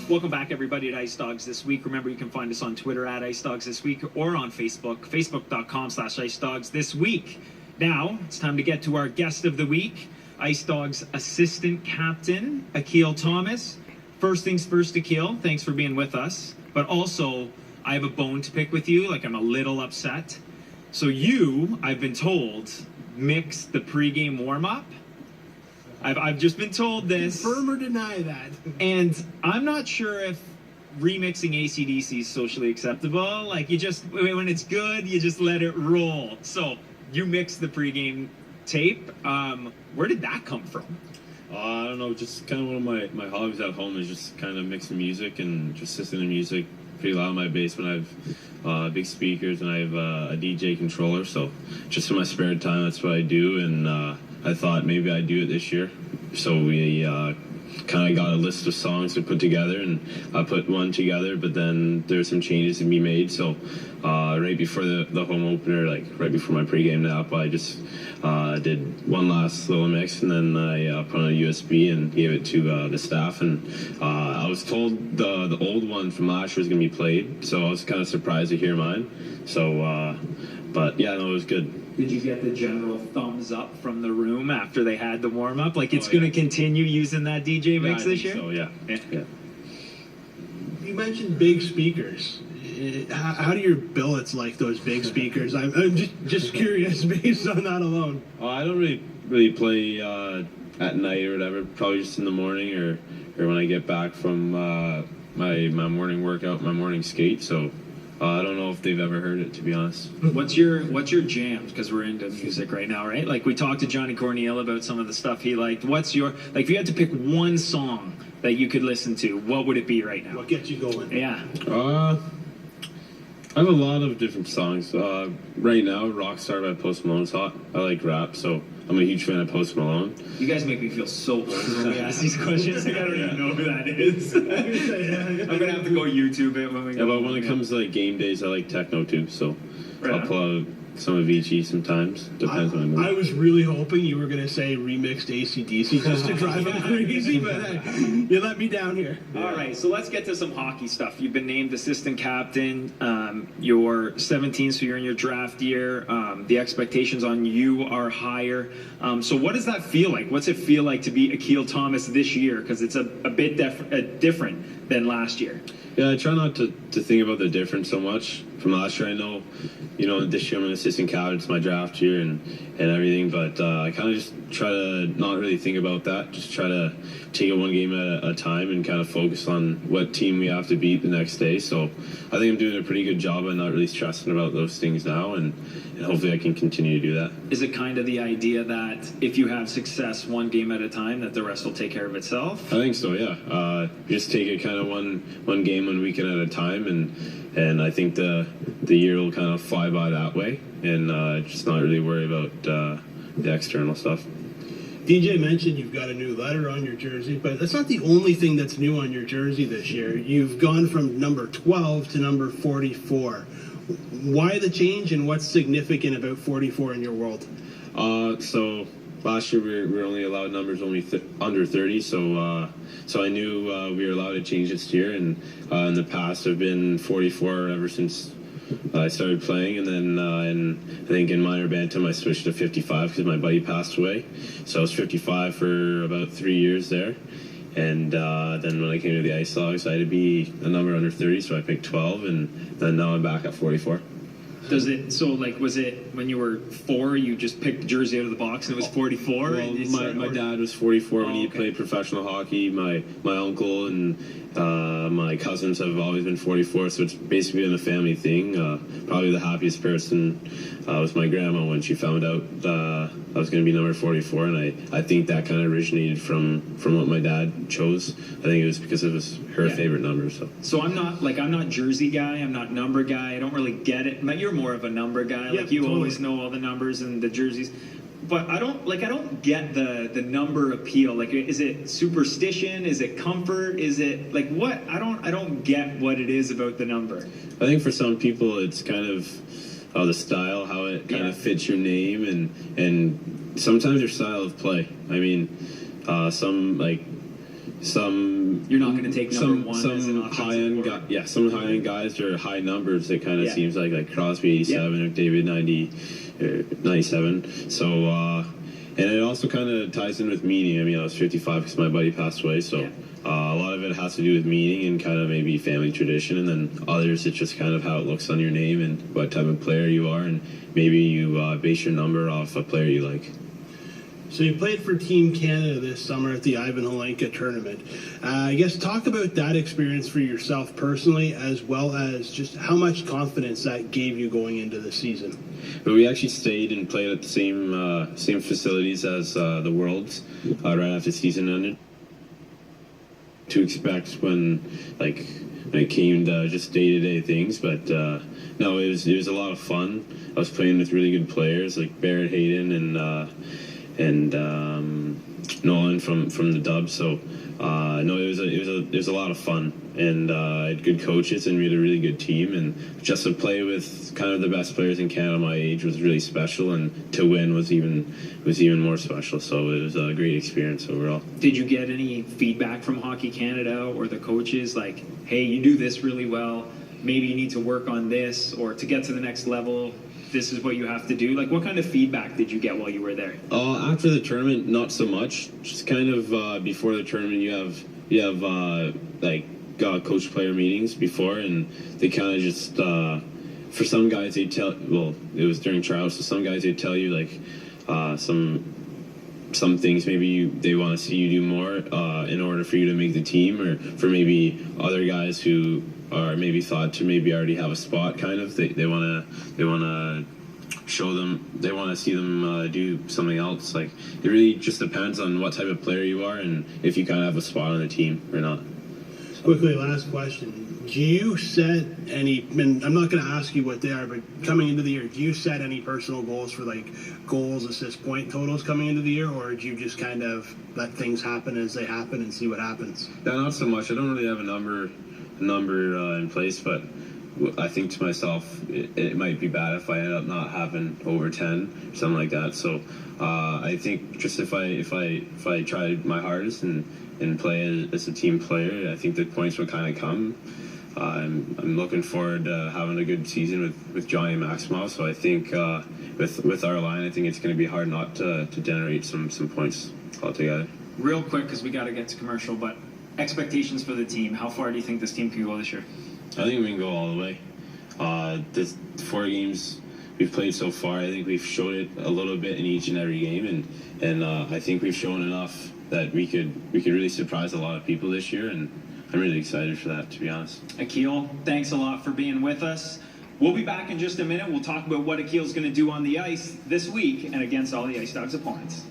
Welcome back, everybody, to Ice Dogs This Week. Remember, you can find us on Twitter at Ice Dogs This Week or on Facebook, facebook.com/IceDogsThisWeek. Now, it's time to get to our guest of the week, Ice Dogs assistant captain, Akil Thomas. First things first, Akil, thanks for being with us. But also, I have a bone to pick with you. I'm a little upset. So you, I've been told, mixed the pregame warm-up. I've just been told this. Confirm or deny that. And I'm not sure if remixing AC/DC is socially acceptable. Like, you just, when it's good, you just let it roll. So you mixed the pregame tape. Where did that come from? I don't know, just kind of one of my hobbies at home is just kind of mixing music and just listening to music pretty loud in my basement. I have big speakers and I have a DJ controller, so just in my spare time, that's what I do. And I thought maybe I'd do it this year. So we kind of got a list of songs to put together, and I put one together, but then there's some changes to be made. So right before the home opener, like right before my pregame nap, I just did one last little mix, and then I put on a USB and gave it to the staff. And I was told the old one from last year was going to be played, so I was kind of surprised to hear mine. So, but yeah, no, it was good. Did you get the general thumbs up from the room after they had the warm-up? Like, it's going to continue using that DJ mix this year? So, yeah. You mentioned big speakers. How do your billets like those big speakers? I'm just curious based on that alone. I don't really play at night or whatever. Probably just in the morning or when I get back from my morning workout, my morning skate. So I don't know if they've ever heard it, to be honest. What's your jams? Because we're into music right now, right? Like, we talked to Johnny Corneal about some of the stuff he liked. What's your, like, if you had to pick one song that you could listen to, what would it be right now? What gets you going? Yeah. I have a lot of different songs. Right now, Rockstar by Post Malone's hot. I like rap, so I'm a huge fan of Post Malone. You guys make me feel so old when we ask these questions. Like, I don't even know who that is. I'm going to have to go YouTube it when we go. Yeah, but when it comes to like game days, I like techno too, so right I'll pull out some of Avicii sometimes. Depends on the mood. I was really hoping you were going to say remixed AC/DC just to drive them crazy, but you let me down here. All right, so let's get to some hockey stuff. You've been named assistant captain. You're 17, so you're in your draft year. The expectations on you are higher. So what does that feel like? What's it feel like to be Akil Thomas this year? Because it's a bit different than last year. Yeah, I try not to think about the difference so much from last year. I know, this year I'm an assistant captain, it's my draft year and everything, but I kind of just try to not really think about that. Just try to take it one game at a time and kind of focus on what team we have to beat the next day. So I think I'm doing a pretty good job of not really stressing about those things now, and hopefully I can continue to do that. Is it kind of the idea that if you have success one game at a time, that the rest will take care of itself? I think so, yeah. Just take it kind of one game, one weekend at a time, and I think the year will kind of fly by that way, and just not really worry about the external stuff. DJ mentioned you've got a new letter on your jersey, but that's not the only thing that's new on your jersey this year. You've gone from number 12 to number 44. Why the change, and what's significant about 44 in your world? So last year we were only allowed numbers under 30, so I knew we were allowed to change this year, and in the past I've been 44 ever since I started playing, and then I think in minor bantam I switched to 55 because my buddy passed away. So I was 55 for about 3 years there, and then when I came to the Ice Dogs I had to be a number under 30, so I picked 12, and then now I'm back at 44. Was it when you were 4, you just picked the jersey out of the box and it was 44? Well, my dad was 44 when he played professional hockey. My uncle and my cousins have always been 44, so it's basically been a family thing. Probably the happiest person was my grandma when she found out I was going to be number 44, and I think that kind of originated from what my dad chose. I think it was because it was her favorite number. So I'm not jersey guy, I'm not number guy, I don't really get it. You're more of a number guy, yeah, you totally. Always know all the numbers and the jerseys. But I don't get the number appeal. Like, is it superstition? Is it comfort? Is it like what? I don't get what it is about the number. I think for some people it's kind of the style, how it kind of fits your name, and sometimes your style of play. I mean, some like some You're not going to take number one as an some offensive high end forward. some high end guys or high numbers. It kind of Yeah. seems like Crosby 87 or David 97. So and it also kind of ties in with meaning. I mean, I was 55 because my buddy passed away, so. Yeah. A lot of it has to do with meaning and kind of maybe family tradition, and then others it's just kind of how it looks on your name and what type of player you are, and maybe you base your number off a player you like. So you played for Team Canada this summer at the Ivan Holenka tournament. I guess talk about that experience for yourself personally, as well as just how much confidence that gave you going into the season. But we actually stayed and played at the same facilities as the Worlds right after the season ended. To expect when it came to just day-to-day things, but no, it was a lot of fun. I was playing with really good players like Barrett Hayden and Nolan from the Dubs. So no, it was a lot of fun, and I had good coaches, and we had a really good team, and just to play with kind of the best players in Canada my age was really special, and to win was even more special. So it was a great experience overall. Did you get any feedback from Hockey Canada or the coaches like, hey, you do this really well, maybe you need to work on this, or to get to the next level, this is what you have to do? Like, what kind of feedback did you get while you were there? After the tournament, not so much. Just kind of before the tournament, you have coach player meetings before, and they kind of just for some guys they tell. Well, it was during trials, so some guys they tell you like some things maybe they want to see you do more in order for you to make the team, or for maybe other guys who are maybe thought to maybe already have a spot. Kind of they want to show them, they want to see them do something else. Like, it really just depends on what type of player you are and if you kind of have a spot on the team or not. Quickly, last question. Do you set any, and I'm not going to ask you what they are, but coming into the year, do you set any personal goals for like goals, assist, point totals coming into the year, or do you just kind of let things happen as they happen and see what happens? Yeah, not so much. I don't really have a number in place, but I think to myself, it might be bad if I end up not having over 10, something like that. So I think just if I try my hardest and play as a team player, I think the points will kind of come. I'm looking forward to having a good season with Johnny Maximoff. So I think with our line, I think it's going to be hard not to generate some points altogether. Real quick, because we got to get to commercial, but expectations for the team. How far do you think this team can go this year? I think we can go all the way. The 4 games we've played so far, I think we've showed it a little bit in each and every game, and I think we've shown enough that we could really surprise a lot of people this year, and I'm really excited for that, to be honest. Akil, thanks a lot for being with us. We'll be back in just a minute. We'll talk about what Akil's going to do on the ice this week and against all the Ice Dogs opponents.